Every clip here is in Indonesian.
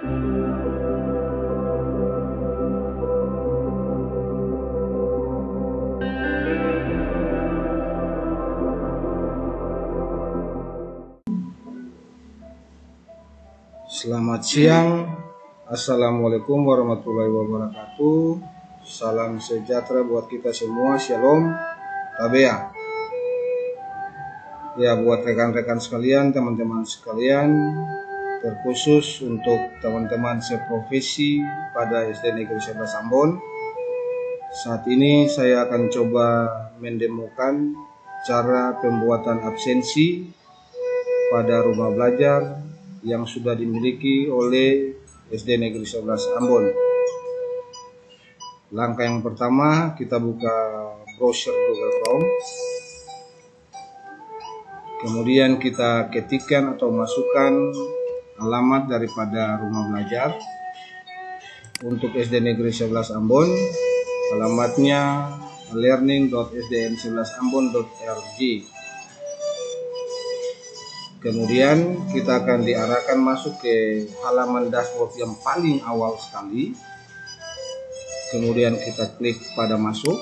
Selamat siang, Assalamualaikum warahmatullahi wabarakatuh. Salam sejahtera buat kita semua, Shalom, Tabea. Ya, buat rekan-rekan sekalian, teman-teman sekalian, terkhusus untuk teman-teman seprofesi pada SD Negeri 11 Ambon. Saat ini saya akan coba mendemokan cara pembuatan absensi pada rumah belajar yang sudah dimiliki oleh SD Negeri 11 Ambon. Langkah yang pertama, kita buka browser Google Chrome. Kemudian kita ketikkan atau masukkan alamat daripada rumah belajar. Untuk SD Negeri 11 Ambon, alamatnya learning.sdn11ambon.org. Kemudian kita akan diarahkan masuk ke halaman dashboard yang paling awal sekali. Kemudian kita klik pada masuk.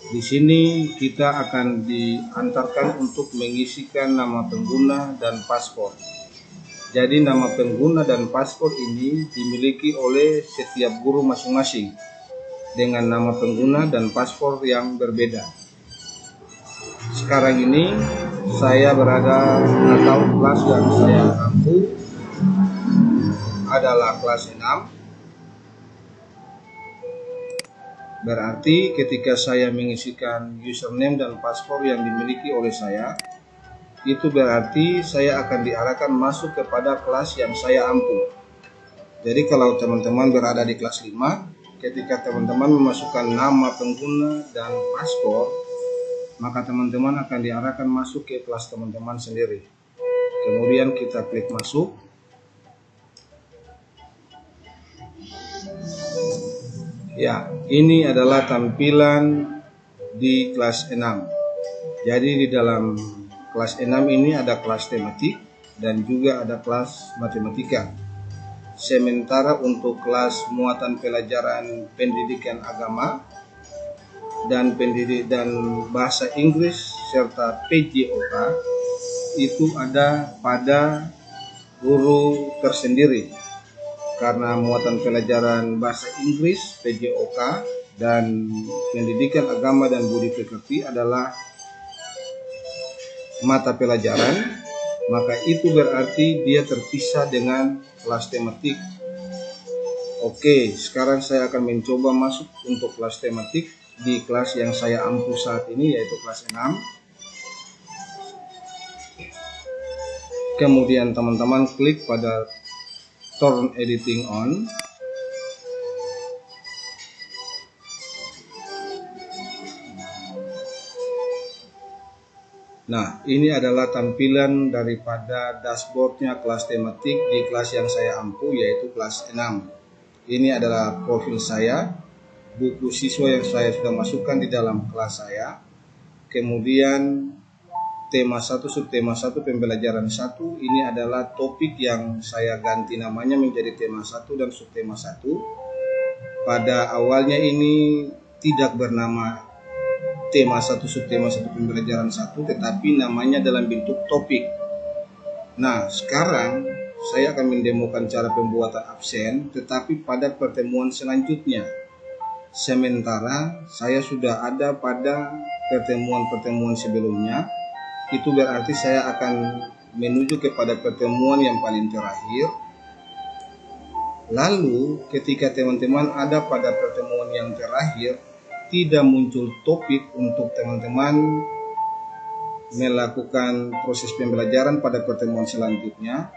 Di sini kita akan diantarkan untuk mengisikan nama pengguna dan paspor. Jadi nama pengguna dan paspor ini dimiliki oleh setiap guru masing-masing dengan nama pengguna dan paspor yang berbeda. Sekarang ini saya berada atau kelas yang saya ampu adalah kelas 6. Berarti ketika saya mengisikan username dan paspor yang dimiliki oleh saya, itu berarti saya akan diarahkan masuk kepada kelas yang saya ampu. Jadi kalau teman-teman berada di kelas 5, ketika teman-teman memasukkan nama pengguna dan paspor, maka teman-teman akan diarahkan masuk ke kelas teman-teman sendiri. Kemudian kita klik masuk. Ya, ini adalah tampilan di kelas 6. Jadi di dalam kelas 6 ini ada kelas tematik dan juga ada kelas matematika. Sementara untuk kelas muatan pelajaran pendidikan agama dan bahasa Inggris serta PJOK itu ada pada guru tersendiri, karena muatan pelajaran bahasa Inggris PJOK dan pendidikan agama dan budi pekerti adalah mata pelajaran, maka itu berarti dia terpisah dengan kelas tematik. Oke, sekarang saya akan mencoba masuk untuk kelas tematik di kelas yang saya ampu saat ini, yaitu kelas 6. Kemudian teman-teman klik pada turn editing on. Nah, ini adalah tampilan daripada dashboardnya kelas tematik di kelas yang saya ampu, yaitu kelas 6. Ini adalah profil saya, buku siswa yang saya sudah masukkan di dalam kelas saya. Kemudian tema 1, subtema 1, pembelajaran 1, ini adalah topik yang saya ganti namanya menjadi tema 1 dan subtema 1. Pada awalnya ini tidak bernama tema 1, subtema 1, pembelajaran 1, tetapi namanya dalam bentuk topik. Nah, sekarang saya akan mendemokan cara pembuatan absen, tetapi pada pertemuan selanjutnya. Sementara saya sudah ada pada pertemuan-pertemuan sebelumnya, itu berarti saya akan menuju kepada pertemuan yang paling terakhir. Lalu ketika teman-teman ada pada pertemuan yang terakhir, tidak muncul topik untuk teman-teman melakukan proses pembelajaran pada pertemuan selanjutnya.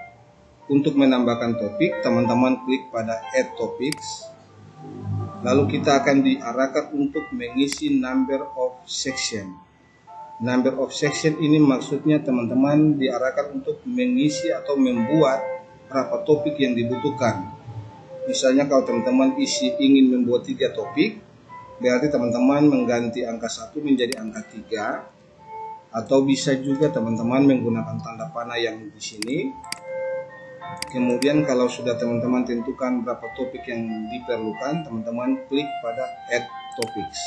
Untuk menambahkan topik, teman-teman klik pada add topics. Lalu kita akan diarahkan untuk mengisi number of section. Number of section ini maksudnya teman-teman diarahkan untuk mengisi atau membuat berapa topik yang dibutuhkan. Misalnya kalau teman-teman ingin membuat 3 topik, berarti teman-teman mengganti angka 1 menjadi angka 3. Atau bisa juga teman-teman menggunakan tanda panah yang di sini. Kemudian kalau sudah teman-teman tentukan berapa topik yang diperlukan, teman-teman klik pada Add Topics.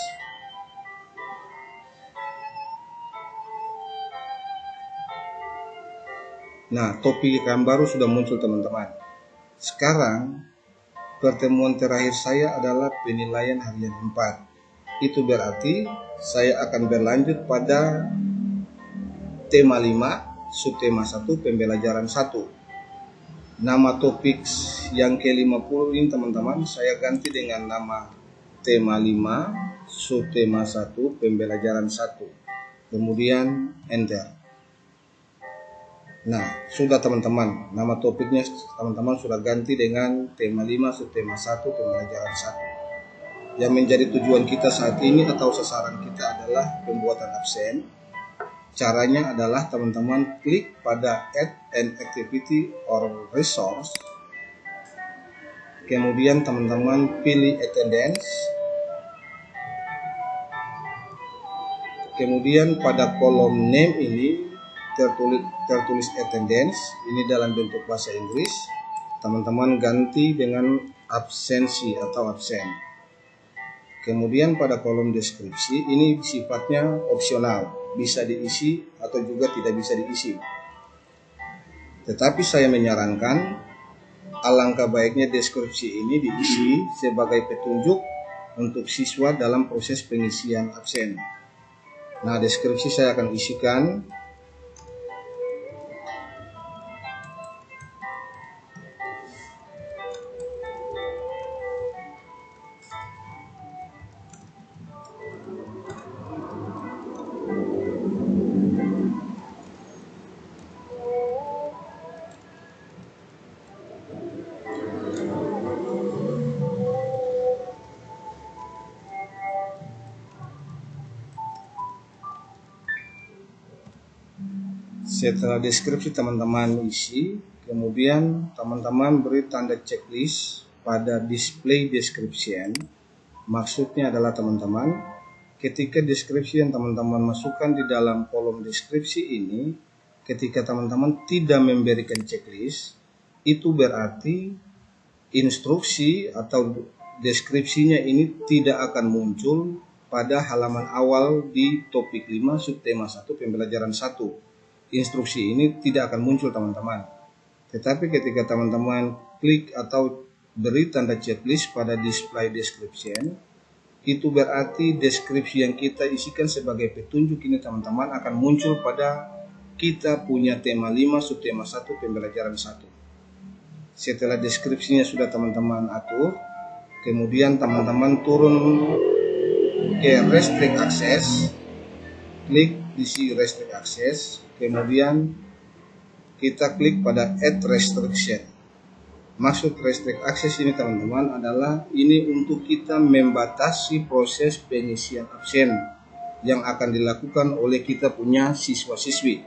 Nah, topik yang baru sudah muncul teman-teman. Sekarang pertemuan terakhir saya adalah penilaian harian 4. Itu berarti saya akan berlanjut pada tema 5, subtema 1, pembelajaran 1. Nama topik yang ke-50 ini teman-teman saya ganti dengan nama tema 5, subtema 1, pembelajaran 1. Kemudian enter. Nah, sudah teman-teman, nama topiknya teman-teman sudah ganti dengan tema 5, subtema 1, pembelajaran 1. Yang menjadi tujuan kita saat ini atau sasaran kita adalah pembuatan absen. Caranya adalah teman-teman klik pada Add an Activity or Resource. Kemudian teman-teman pilih Attendance. Kemudian pada kolom Name ini tertulis attendance, ini dalam bentuk bahasa Inggris. Teman-teman ganti dengan absensi atau absen. Kemudian pada kolom deskripsi ini sifatnya opsional, bisa diisi atau juga tidak bisa diisi. Tetapi saya menyarankan alangkah baiknya deskripsi ini diisi sebagai petunjuk untuk siswa dalam proses pengisian absen. Nah, deskripsi saya akan isikan. Setelah deskripsi teman-teman isi, kemudian teman-teman beri tanda checklist pada display description. Maksudnya adalah teman-teman, ketika deskripsi yang teman-teman masukkan di dalam kolom deskripsi ini, ketika teman-teman tidak memberikan checklist, itu berarti instruksi atau deskripsinya ini tidak akan muncul pada halaman awal di topik 5 subtema 1 pembelajaran 1. Instruksi ini tidak akan muncul teman-teman. Tetapi ketika teman-teman klik atau beri tanda checklist pada display description, itu berarti deskripsi yang kita isikan sebagai petunjuk ini teman-teman akan muncul pada kita punya tema 5 subtema 1 pembelajaran 1. Setelah deskripsinya sudah teman-teman atur, kemudian teman-teman turun ke restrict access, klik di si restrict access, kemudian kita klik pada add restriction. Maksud restrict access ini teman-teman adalah ini untuk kita membatasi proses pengisian absen yang akan dilakukan oleh kita punya siswa-siswi.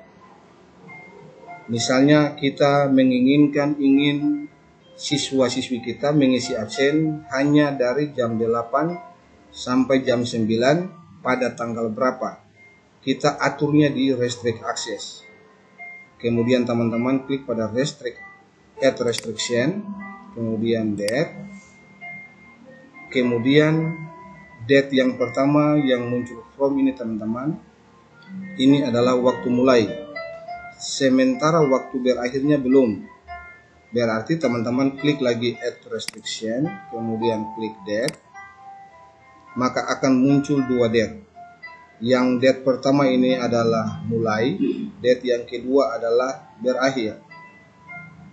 Misalnya kita ingin siswa-siswi kita mengisi absen hanya dari jam 8 sampai jam 9 pada tanggal berapa. Kita aturnya di restrict access. Kemudian teman-teman klik pada add restriction, kemudian date. Kemudian date yang pertama yang muncul from ini teman-teman, ini adalah waktu mulai. Sementara waktu berakhirnya belum. Berarti teman-teman klik lagi add restriction, kemudian klik date. Maka akan muncul dua date. Yang date pertama ini adalah mulai, date yang kedua adalah berakhir.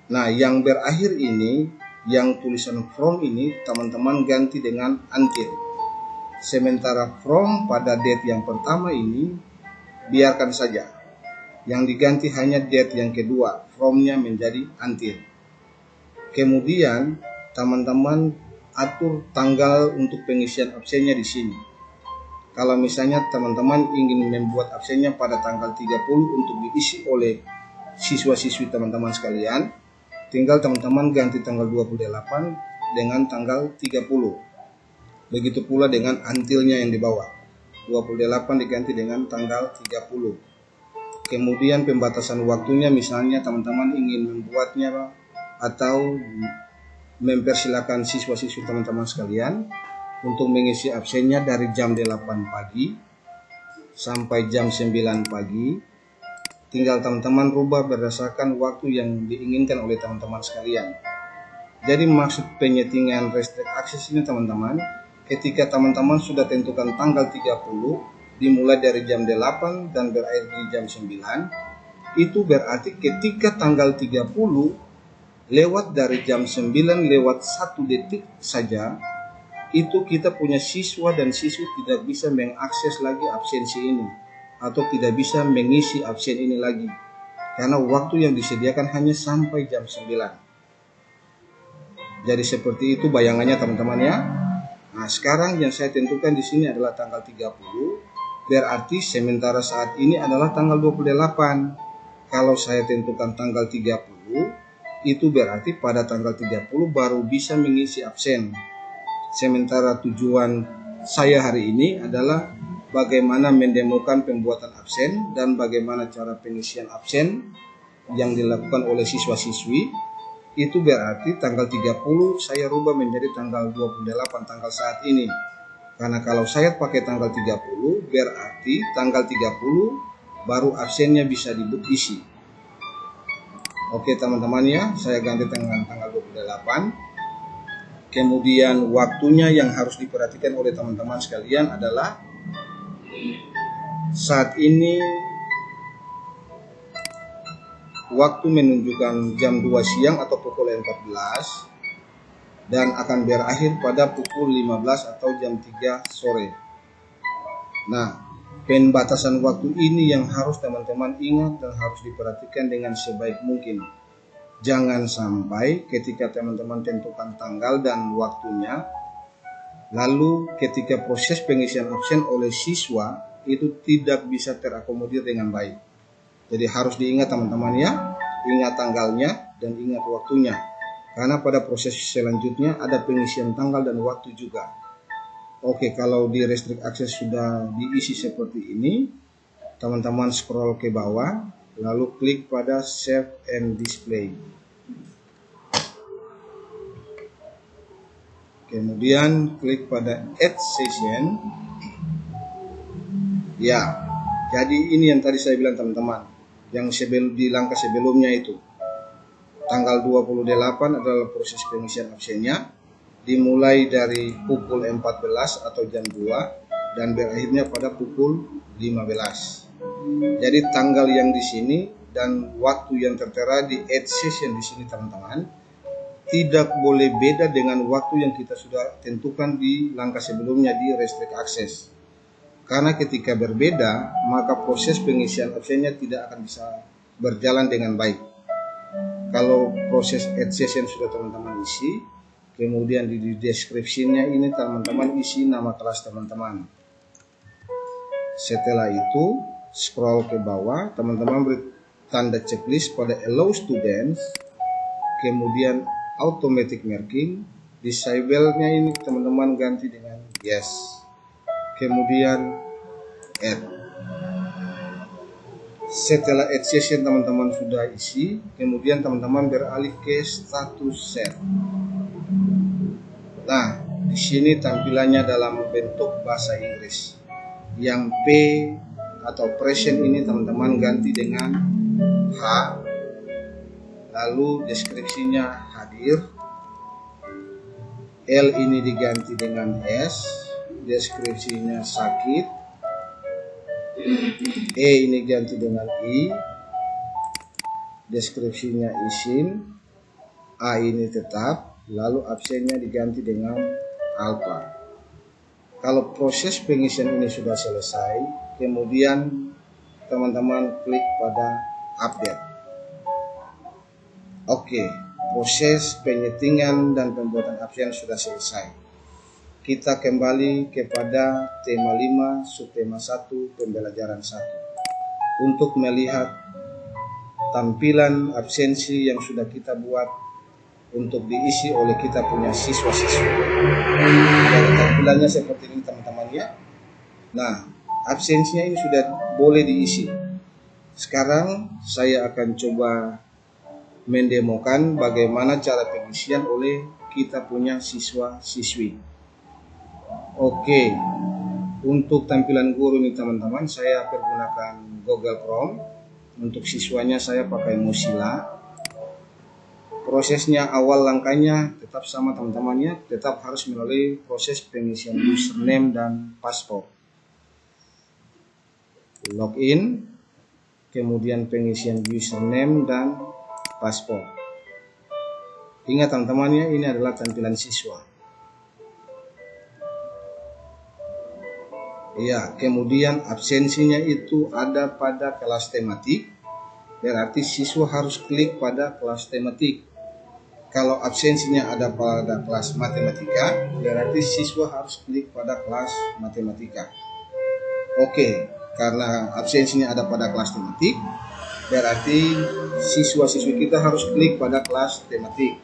Nah, yang berakhir ini, yang tulisan from ini, teman-teman ganti dengan until. Sementara from pada date yang pertama ini, biarkan saja. Yang diganti hanya date yang kedua, from-nya menjadi until. Kemudian, teman-teman atur tanggal untuk pengisian absennya di sini. Kalau misalnya teman-teman ingin membuat absennya pada tanggal 30 untuk diisi oleh siswa-siswi teman-teman sekalian, tinggal teman-teman ganti tanggal 28 dengan tanggal 30. Begitu pula dengan until-nya yang di bawah. 28 diganti dengan tanggal 30. Kemudian pembatasan waktunya, misalnya teman-teman ingin membuatnya atau mempersilakan siswa-siswi teman-teman sekalian untuk mengisi absennya dari jam 8 pagi sampai jam 9 pagi. Tinggal teman-teman rubah berdasarkan waktu yang diinginkan oleh teman-teman sekalian. Jadi maksud penyetingan restrict access ini teman-teman, ketika teman-teman sudah tentukan tanggal 30 dimulai dari jam 8 dan berakhir di jam 9, itu berarti ketika tanggal 30 lewat dari jam 9 lewat 1 detik saja, itu kita punya siswa dan siswi tidak bisa mengakses lagi absensi ini atau tidak bisa mengisi absen ini lagi, karena waktu yang disediakan hanya sampai jam 9. Jadi seperti itu bayangannya teman-teman ya. Nah, sekarang yang saya tentukan di sini adalah tanggal 30, berarti sementara saat ini adalah tanggal 28. Kalau saya tentukan tanggal 30, itu berarti pada tanggal 30 baru bisa mengisi absen. Sementara tujuan saya hari ini adalah bagaimana mendemokan pembuatan absen dan bagaimana cara pengisian absen yang dilakukan oleh siswa-siswi. Itu berarti tanggal 30 saya rubah menjadi tanggal 28, tanggal saat ini. Karena kalau saya pakai tanggal 30, berarti tanggal 30 baru absennya bisa diisi. Oke teman-teman ya, saya ganti dengan tanggal 28. Kemudian waktunya yang harus diperhatikan oleh teman-teman sekalian adalah saat ini waktu menunjukkan jam 2 siang atau pukul 14 dan akan berakhir pada pukul 15 atau jam 3 sore. Nah, pembatasan waktu ini yang harus teman-teman ingat dan harus diperhatikan dengan sebaik mungkin. Jangan sampai ketika teman-teman tentukan tanggal dan waktunya, lalu ketika proses pengisian absen oleh siswa itu tidak bisa terakomodir dengan baik. Jadi harus diingat teman-teman ya, ingat tanggalnya dan ingat waktunya. Karena pada proses selanjutnya ada pengisian tanggal dan waktu juga. Oke, kalau di restrict access sudah diisi seperti ini, teman-teman scroll ke bawah, lalu klik pada Save and Display. Kemudian klik pada Add Session. Ya, jadi ini yang tadi saya bilang teman-teman, yang di langkah sebelumnya itu. Tanggal 28 adalah proses pengisian absennya, dimulai dari pukul 14 atau jam 2 dan berakhirnya pada pukul 15. Jadi tanggal yang di sini dan waktu yang tertera di Add Session di sini teman-teman tidak boleh beda dengan waktu yang kita sudah tentukan di langkah sebelumnya di Restrict Access. Karena ketika berbeda, maka proses pengisian absennya tidak akan bisa berjalan dengan baik. Kalau proses Add Session sudah teman-teman isi, kemudian di deskripsinya ini teman-teman isi nama kelas teman-teman. Setelah itu scroll ke bawah, teman-teman beri tanda checklist pada Allow Students, kemudian Automatic Marking, disable-nya ini teman-teman ganti dengan Yes, kemudian Add. Setelah Add Session teman-teman sudah isi, kemudian teman-teman beralih ke Status Set. Nah, di sini tampilannya dalam bentuk bahasa Inggris. Yang P atau present ini teman-teman ganti dengan H. Lalu deskripsinya hadir. L ini diganti dengan S. Deskripsinya sakit. E ini ganti dengan I. Deskripsinya izin. A ini tetap. Lalu absennya diganti dengan alpha. Kalau proses pengisian ini sudah selesai, kemudian teman-teman klik pada update. Oke, proses penyetingan dan pembuatan absen sudah selesai. Kita kembali kepada tema 5 subtema 1 pembelajaran 1 untuk melihat tampilan absensi yang sudah kita buat untuk diisi oleh kita punya siswa-siswa. Dan tampilannya seperti ini teman-teman ya. Nah, absensinya ini sudah boleh diisi. Sekarang saya akan coba mendemokan bagaimana cara pengisian oleh kita punya siswa-siswi. Oke, untuk tampilan guru ini teman-teman, saya pergunakan Google Chrome. Untuk siswanya saya pakai Mozilla. Prosesnya awal langkahnya tetap sama teman-teman ya, tetap harus melalui proses pengisian username dan password. Login, kemudian pengisian username dan password. Ingat teman-teman ya, ini adalah tampilan siswa. Ya, kemudian absensinya itu ada pada kelas tematik. Berarti siswa harus klik pada kelas tematik. Kalau absensinya ada pada kelas matematika, berarti siswa harus klik pada kelas matematika. Oke, karena absensinya ada pada kelas tematik, berarti siswa-siswi kita harus klik pada kelas tematik.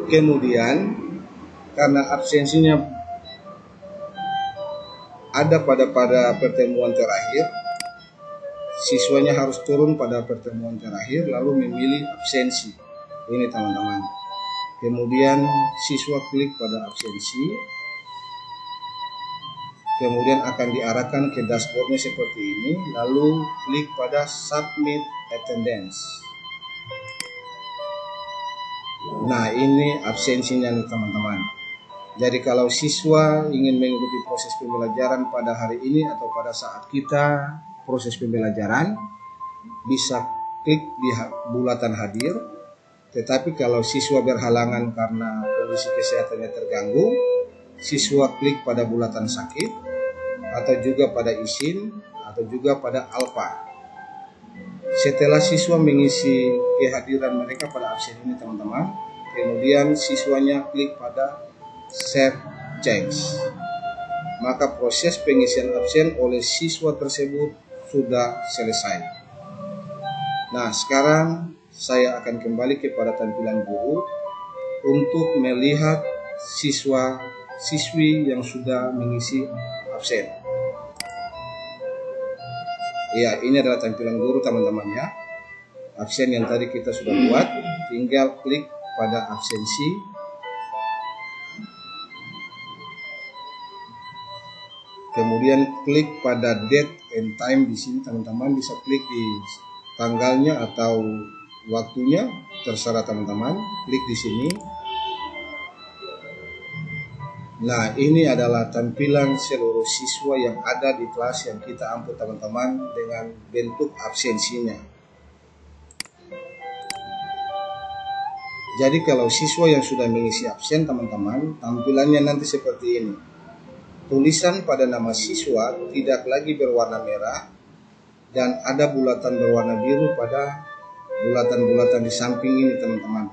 Kemudian, karena absensinya ada pada pertemuan terakhir, siswanya harus turun pada pertemuan terakhir lalu memilih absensi. Ini teman-teman. Kemudian siswa klik pada absensi, kemudian akan diarahkan ke dashboardnya seperti ini, lalu klik pada submit attendance. Nah, ini absensinya nih teman-teman. Jadi kalau siswa ingin mengikuti proses pembelajaran pada hari ini atau pada saat kita proses pembelajaran, bisa klik di bulatan hadir. Tetapi kalau siswa berhalangan karena kondisi kesehatannya terganggu, siswa klik pada bulatan sakit, atau juga pada izin, atau juga pada alfa. Setelah siswa mengisi kehadiran mereka pada absen ini teman-teman, kemudian siswanya klik pada Save Change, maka proses pengisian absen oleh siswa tersebut sudah selesai. Nah, sekarang saya akan kembali kepada tampilan guru untuk melihat siswa-siswi yang sudah mengisi absen. Ya, ini adalah tampilan guru teman-teman ya. Absen yang tadi kita sudah buat, tinggal klik pada absensi. Kemudian klik pada date and time di sini teman-teman, bisa klik di tanggalnya atau waktunya, terserah teman-teman. Klik di sini. Nah, ini adalah tampilan seluruh siswa yang ada di kelas yang kita ampu teman-teman dengan bentuk absensinya. Jadi kalau siswa yang sudah mengisi absen teman-teman, tampilannya nanti seperti ini. Tulisan pada nama siswa tidak lagi berwarna merah dan ada bulatan berwarna biru pada bulatan-bulatan di samping ini teman-teman.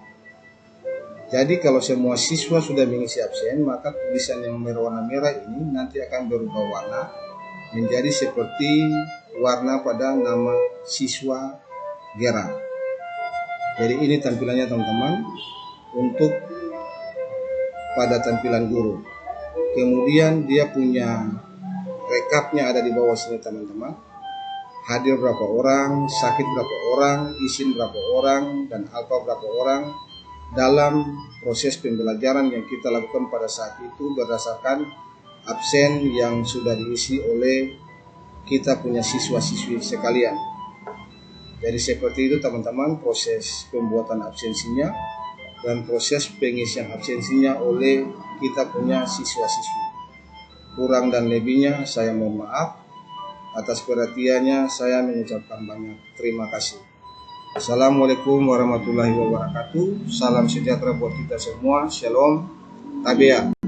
Jadi kalau semua siswa sudah mengisi absen, maka tulisan yang berwarna merah ini nanti akan berubah warna menjadi seperti warna pada nama siswa Gera. Jadi ini tampilannya teman-teman untuk pada tampilan guru. Kemudian dia punya rekapnya ada di bawah sini teman-teman. Hadir berapa orang, sakit berapa orang, izin berapa orang, dan alfa berapa orang dalam proses pembelajaran yang kita lakukan pada saat itu berdasarkan absen yang sudah diisi oleh kita punya siswa-siswi sekalian. Jadi seperti itu teman-teman proses pembuatan absensinya dan proses pengisian absensinya oleh kita punya siswa-siswi. Kurang dan lebihnya saya mohon maaf. Atas perhatiannya saya mengucapkan banyak terima kasih. Assalamualaikum warahmatullahi wabarakatuh. Salam sejahtera buat kita semua. Shalom. Tabea.